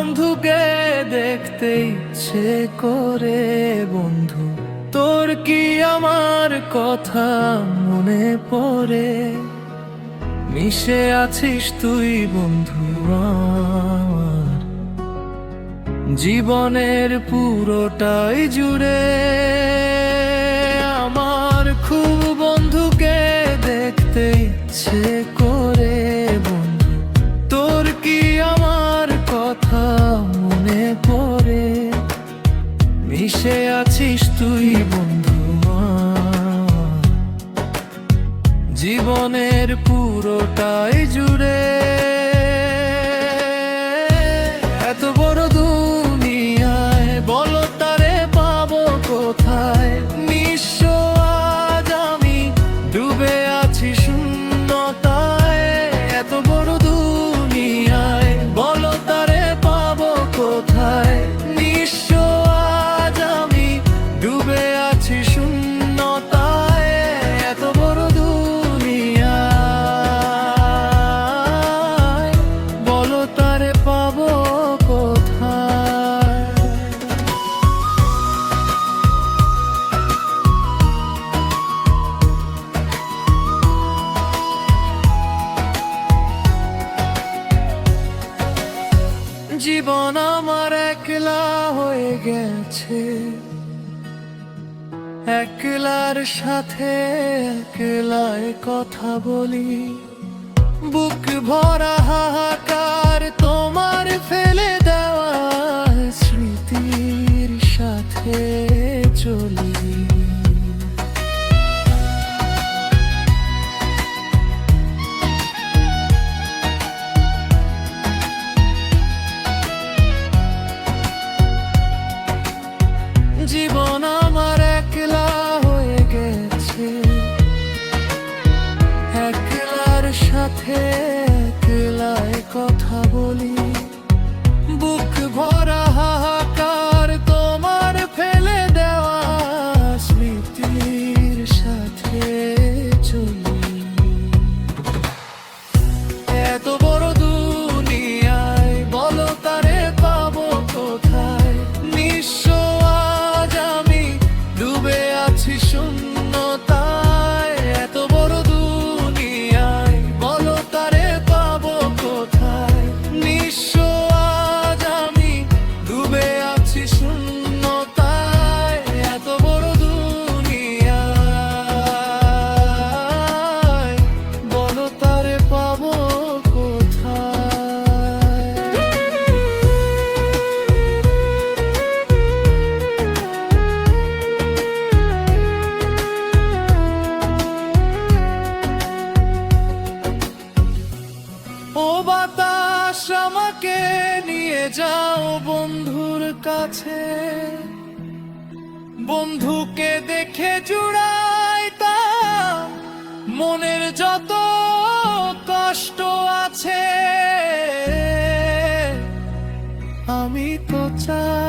বন্ধুকে দেখতে ইচ্ছে করে। বন্ধু, তোর কি আমার কথা মনে পড়ে? মিশে আছিস তুই বন্ধু আমার জীবনের পুরোটাই জুড়ে। আমার খুব বন্ধুকে দেখতে ইচ্ছে করে। বন্ধু, তোর কি আমার কথা মনে পড়ে? মিশে আছিস তুই বন্ধু আমার জীবনের পুরোটাই জুড়ে। এত বড় দুনিয়ায় বলো তারে পাবো কোথায়? নিঃস্ব আজ আমি ডুবে আছি শূন্যতায়। এত বড় দুনিয়ায় বলো তারে পাবো কোথায়? নিঃস্ব আজ আমি ডুবে আছি শূন্যতায়। এত বড় দুনিয়ায় বলো তারে পাবো কোথায়? জীবন আমার একলা হয়ে গেছে, একলার সাথে একলায় কথা বলি। বুক ভরা হাহাকার তোমার ফেলে দেওয়া স্মৃতির সাথে চলি। জীবন আমার একলা হয়ে গেছে, একলার সাথে একলায় কথা বলি। বুক ভরা হাহাকার তোমার ফেলে দেওয়া স্মৃতির সাথে চলি। এত বড় দুনিয়ায় বলো তারে পাবো কোথায়? নিঃস্ব আজ আমি ডুবে আছি শূন্যতায়। এত বড় দুনিয়ায় বলো তারে পাবো কোথায়? নিঃস্ব আজ আমি ডুবে আছি শূন্যতায়। এত বড় দুনিয়ায় বলো তারে পাবো কোথায়? ও বাতাস আমাকে নিয়ে যাও বন্ধুর কাছে। বন্ধুকে দেখে জুড়াইতাম মনের যত কষ্ট আছে। আমি তো চাই